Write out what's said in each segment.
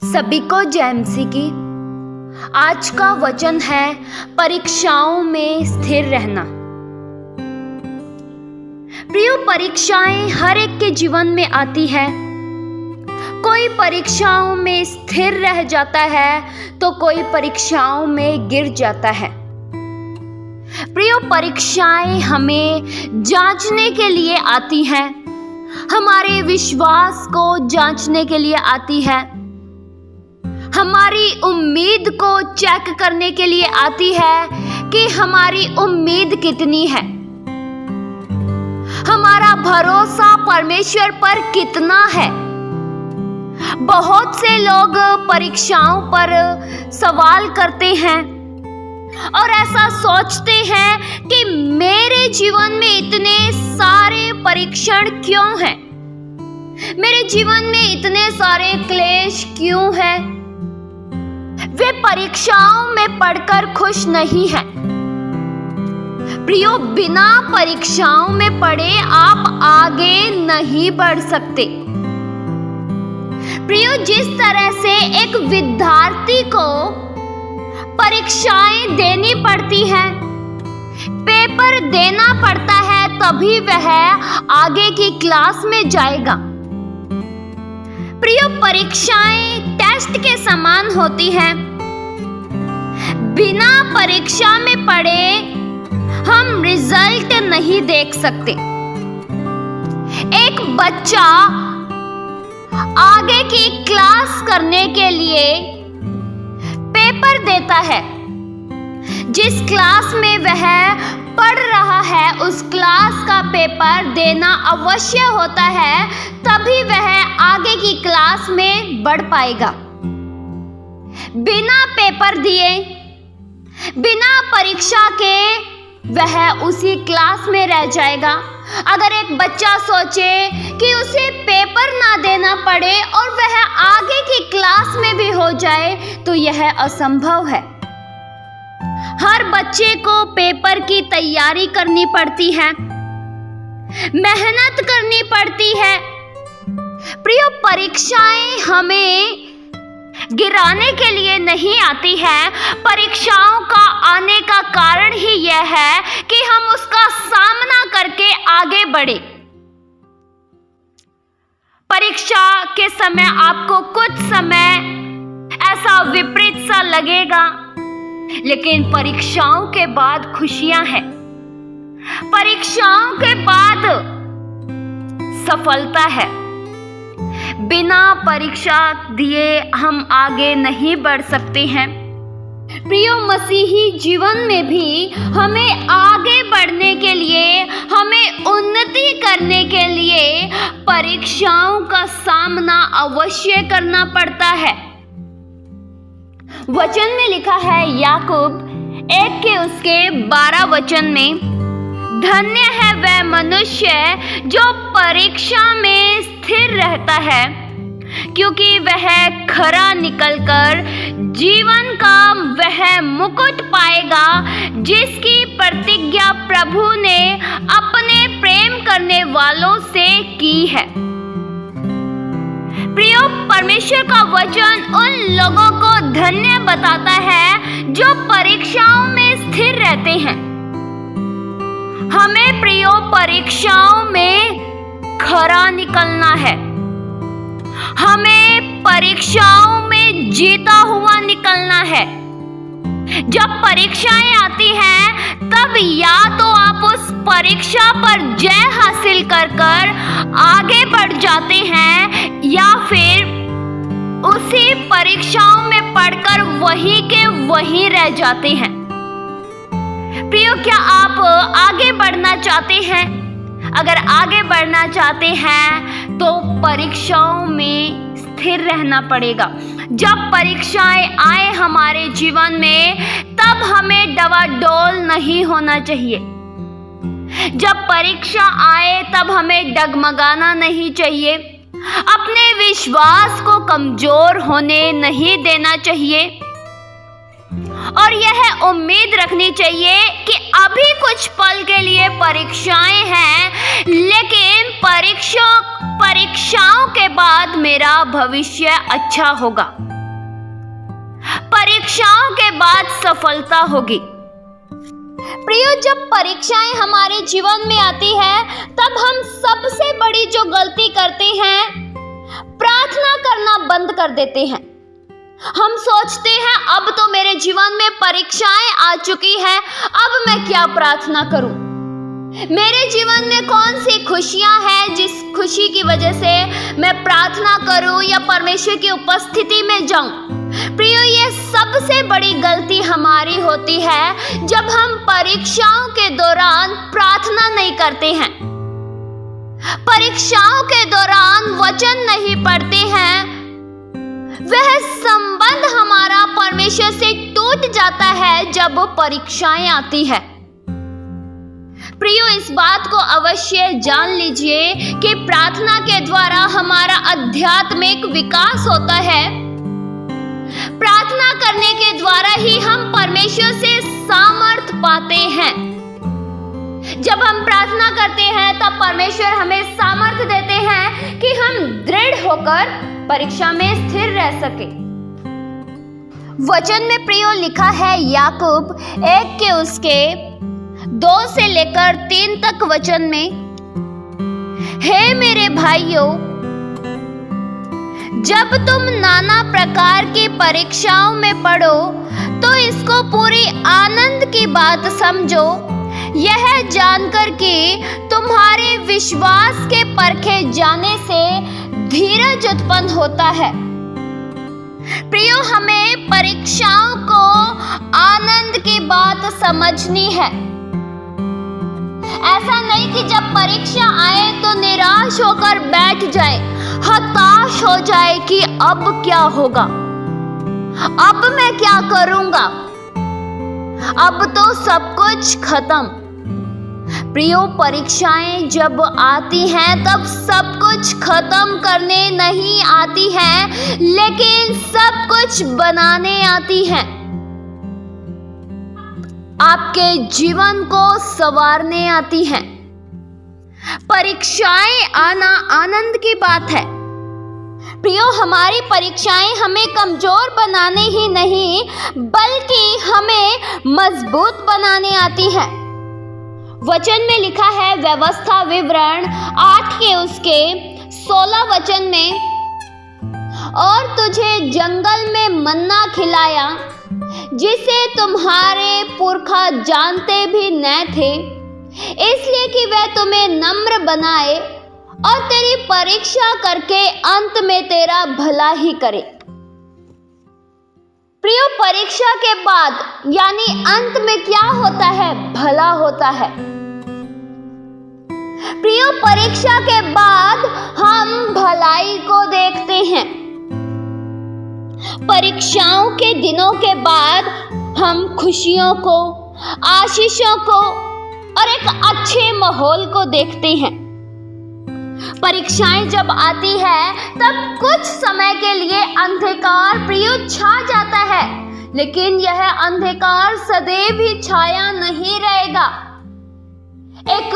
सभी को जय मसीह की। आज का वचन है परीक्षाओं में स्थिर रहना। प्रियो, परीक्षाएं हर एक के जीवन में आती है। कोई परीक्षाओं में स्थिर रह जाता है तो कोई परीक्षाओं में गिर जाता है। प्रियो, परीक्षाएं हमें जांचने के लिए आती हैं, हमारे विश्वास को जांचने के लिए आती है, हमारी उम्मीद को चेक करने के लिए आती है कि हमारी उम्मीद कितनी है, हमारा भरोसा परमेश्वर पर कितना है। बहुत से लोग परीक्षाओं पर सवाल करते हैं और ऐसा सोचते हैं कि मेरे जीवन में इतने सारे परीक्षण क्यों हैं, मेरे जीवन में इतने सारे क्लेश क्यों हैं। वे परीक्षाओं में पढ़कर खुश नहीं हैं। प्रियो, बिना परीक्षाओं में पढ़े आप आगे नहीं बढ़ सकते। प्रियो, जिस तरह से एक विद्यार्थी को परीक्षाएं देनी पड़ती हैं, पेपर देना पड़ता है, तभी वह आगे की क्लास में जाएगा। प्रियो, परीक्षाएं टेस्ट के समान होती हैं। बिना परीक्षा में पढ़े हम रिजल्ट नहीं देख सकते। एक बच्चा आगे की क्लास करने के लिए पेपर देता है। जिस क्लास में वह पढ़ रहा है उस क्लास का पेपर देना अवश्य होता है, तभी वह आगे की क्लास में बढ़ पाएगा। बिना पेपर दिए, बिना परीक्षा के वह उसी क्लास में रह जाएगा। अगर एक बच्चा सोचे कि उसे पेपर ना देना पड़े और वह आगे की क्लास में भी हो जाए तो यह असंभव है। हर बच्चे को पेपर की तैयारी करनी पड़ती है, मेहनत करनी पड़ती है। प्रियो, परीक्षाएं हमें गिराने के लिए नहीं आती है। परीक्षाओं का आने का कारण ही यह है कि हम उसका सामना करके आगे बढ़े। परीक्षा के समय आपको कुछ समय ऐसा विपरीत सा लगेगा, लेकिन परीक्षाओं के बाद खुशियां हैं। परीक्षाओं के बाद सफलता है। बिना परीक्षा दिए हम आगे नहीं बढ़ सकते हैं। प्रियो, मसीही जीवन में भी हमें आगे बढ़ने के लिए, हमें उन्नति करने के लिए परीक्षाओं का सामना अवश्य करना पड़ता है। वचन में लिखा है याकूब 1 के उसके 12 वचन में, धन्य है वह मनुष्य जो परीक्षा में स्थिर रहता है, क्योंकि वह खरा निकलकर जीवन का वह मुकुट पाएगा जिसकी प्रतिज्ञा प्रभु ने अपने प्रेम करने वालों से की है। प्रियो, परमेश्वर का वचन उन लोगों को धन्य बताता है जो परीक्षाओं में स्थिर रहते हैं। हमें प्रियो परीक्षाओं में खरा निकलना है। हमें परीक्षाओं में जीता हुआ निकलना है। जब परीक्षाएं आती हैं तब या तो आप उस परीक्षा पर जय हासिल कर आगे बढ़ जाते हैं या फिर उसी परीक्षाओं में पढ़कर वहीं के वहीं रह जाते हैं। प्रियो, क्या आप आगे बढ़ना चाहते हैं? अगर आगे बढ़ना चाहते हैं तो परीक्षाओं में स्थिर रहना पड़ेगा। जब परीक्षाएं आए हमारे जीवन में तब हमें डवाडोल नहीं होना चाहिए। जब परीक्षा आए तब हमें डगमगाना नहीं चाहिए। अपने विश्वास को कमजोर होने नहीं देना चाहिए और यह उम्मीद रखनी चाहिए कि अभी कुछ पल के लिए परीक्षाएं हैं, लेकिन परीक्षाओं के बाद मेरा भविष्य अच्छा होगा। परीक्षाओं के बाद सफलता होगी। प्रियो, जब परीक्षाएं हमारे जीवन में आती है तब हम सबसे बड़ी जो गलती करते हैं, प्रार्थना करना बंद कर देते हैं। हम सोचते हैं अब तो मेरे जीवन में परीक्षाएं आ चुकी हैं, अब मैं क्या प्रार्थना करूं? मेरे जीवन में कौन सी खुशियां हैं जिस खुशी की वजह से मैं प्रार्थना करूं या परमेश्वर की उपस्थिति में जाऊं? प्रियो, ये सबसे बड़ी गलती हमारी होती है जब हम परीक्षाओं के दौरान प्रार्थना नहीं करते हैं, परीक्षाओं के दौरान वचन नहीं पढ़ते हैं। वह संबंध हमारा परमेश्वर से टूट जाता है जब परीक्षाएं आती है। प्रियो, इस बात को अवश्य जान लीजिए कि प्रार्थना के द्वारा हमारा आध्यात्मिक विकास होता है। प्रार्थना करने के द्वारा ही हम परमेश्वर से सामर्थ पाते हैं। जब हम प्रार्थना करते हैं तब परमेश्वर हमें सामर्थ देते हैं कि हम दृढ़ होकर परीक्षा में स्थिर रह सके। वचन में प्रियो लिखा है, याकूब 1 के उसके 2 से लेकर 3 तक वचन में, हे मेरे भाइयों, जब तुम नाना प्रकार की परीक्षाओं में पड़ो तो इसको पूरी आनंद की बात समझो, यह जानकर कि तुम्हारे विश्वास के परखे जाने से धीरज उत्पन्न होता है। प्रियो, हमें परीक्षाओं को आनंद की बात समझनी है। ऐसा नहीं कि जब परीक्षा आए तो निराश होकर बैठ जाए, हताश हो जाए कि अब क्या होगा, अब मैं क्या करूंगा, अब तो सब कुछ खत्म। प्रियो, परीक्षाएं जब आती हैं तब सब कुछ खत्म करने नहीं आती हैं, लेकिन सब कुछ बनाने आती हैं। आपके जीवन को संवारने आती हैं। परीक्षाएं आना आनंद की बात है। प्रियो, हमारी परीक्षाएं हमें कमजोर बनाने ही नहीं बल्कि हमें मजबूत बनाने आती हैं। वचन में लिखा है, व्यवस्था विवरण 8 के उसके 16 वचन में, और तुझे जंगल में मन्ना खिलाया जिसे तुम्हारे पुरखा जानते भी न थे, इसलिए कि वह तुम्हें नम्र बनाए और तेरी परीक्षा करके अंत में तेरा भला ही करे। प्रियो, परीक्षा के बाद यानी अंत में क्या होता है? भला होता है। प्रियो, परीक्षा के बाद हम भलाई को देखते हैं। परीक्षाओं के दिनों के बाद हम खुशियों को, आशीषों को और एक अच्छे माहौल को देखते हैं। परीक्षाएं जब आती है तब कुछ समय के लिए अंधकार प्रियो छा जाता है, लेकिन यह अंधकार सदैव ही छाया नहीं रहेगा। एक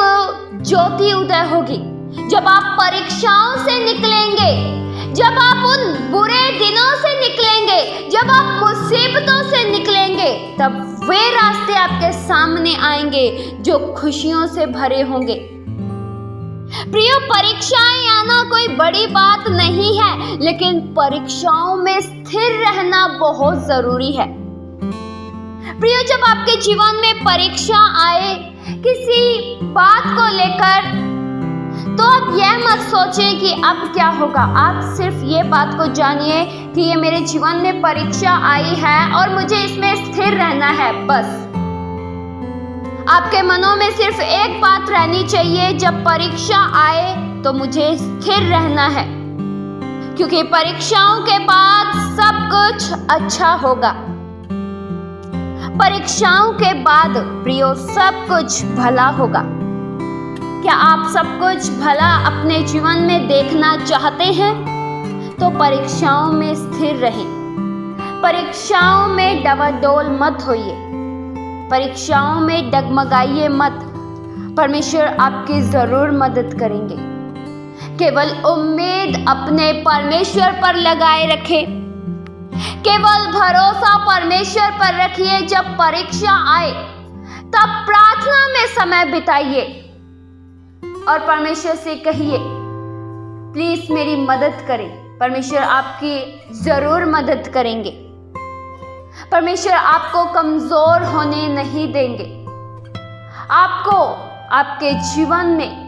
ज्योति उदय होगी जब आप परीक्षाओं से निकलेंगे, जब आप उन बुरे दिनों से निकलेंगे, जब आप मुसीबतों से निकलेंगे, तब वे रास्ते आपके सामने आएंगे जो खुशियों से भरे होंगे। प्रियो, परीक्षाएं आना कोई बड़ी बात नहीं है, लेकिन परीक्षाओं में स्थिर रहना बहुत जरूरी है। प्रियो, जब आपके जीवन में परीक्षा आए किसी बात को लेकर, तो आप यह मत सोचें कि अब क्या होगा। आप सिर्फ ये बात को जानिए कि ये मेरे जीवन में परीक्षा आई है और मुझे इसमें स्थिर रहना है। बस आपके मनों में सिर्फ एक बात रहनी चाहिए, जब परीक्षा आए तो मुझे स्थिर रहना है, क्योंकि परीक्षाओं के बाद सब कुछ अच्छा होगा। परीक्षाओं के बाद प्रियो सब कुछ भला होगा। क्या आप सब कुछ भला अपने जीवन में देखना चाहते हैं? तो परीक्षाओं में स्थिर रहें। परीक्षाओं में डवाडोल मत होइए, परीक्षाओं में डगमगाइए मत। परमेश्वर आपकी जरूर मदद करेंगे। केवल उम्मीद अपने परमेश्वर पर लगाए रखें। केवल भरोसा परमेश्वर पर रखिए। जब परीक्षा आए तब प्रार्थना में समय बिताइए और परमेश्वर से कहिए, प्लीज मेरी मदद करें। परमेश्वर आपकी जरूर मदद करेंगे। परमेश्वर आपको कमजोर होने नहीं देंगे। आपको आपके जीवन में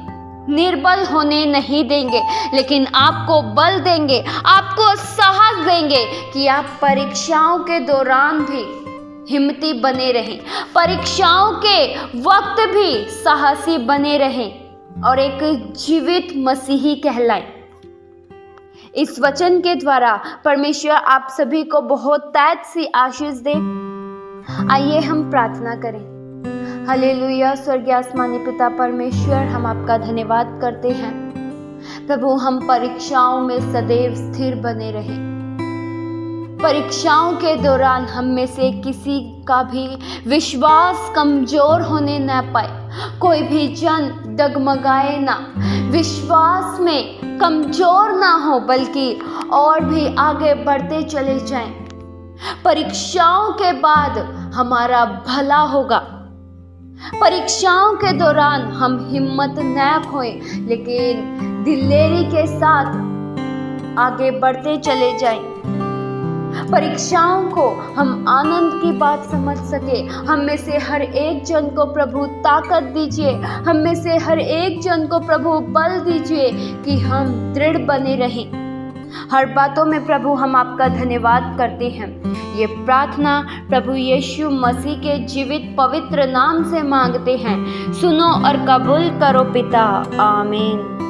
निर्बल होने नहीं देंगे, लेकिन आपको बल देंगे, आपको साहस देंगे कि आप परीक्षाओं के दौरान भी हिम्मती बने रहें, परीक्षाओं के वक्त भी साहसी बने रहें और एक जीवित मसीही कहलाएं। इस वचन के द्वारा परमेश्वर आप सभी को बहुत तेज सी आशीष दे। आइए हम प्रार्थना करें। हालेलुया। स्वर्गीय आसमानी पिता परमेश्वर, हम आपका धन्यवाद करते हैं। प्रभु, हम परीक्षाओं में सदैव स्थिर बने रहें। परीक्षाओं के दौरान हम में से किसी का भी विश्वास कमजोर होने न पाए। कोई भी जन डगमगाए ना, विश्वास में कमजोर ना हो, बल्कि और भी आगे बढ़ते चले जाएं। परीक्षाओं के बाद हमारा भला होगा। परीक्षाओं के दौरान हम हिम्मत न खोएं, लेकिन दिलेरी के साथ आगे बढ़ते चले जाएं। परीक्षाओं को हम आनंद की बात समझ सके। हम में से हर एक जन को प्रभु ताकत दीजिए। हम में से हर एक जन को प्रभु बल दीजिए कि हम दृढ़ बने रहें। हर बातों में प्रभु हम आपका धन्यवाद करते हैं। ये प्रार्थना प्रभु यीशु मसीह के जीवित पवित्र नाम से मांगते हैं। सुनो और कबूल करो पिता। आमीन।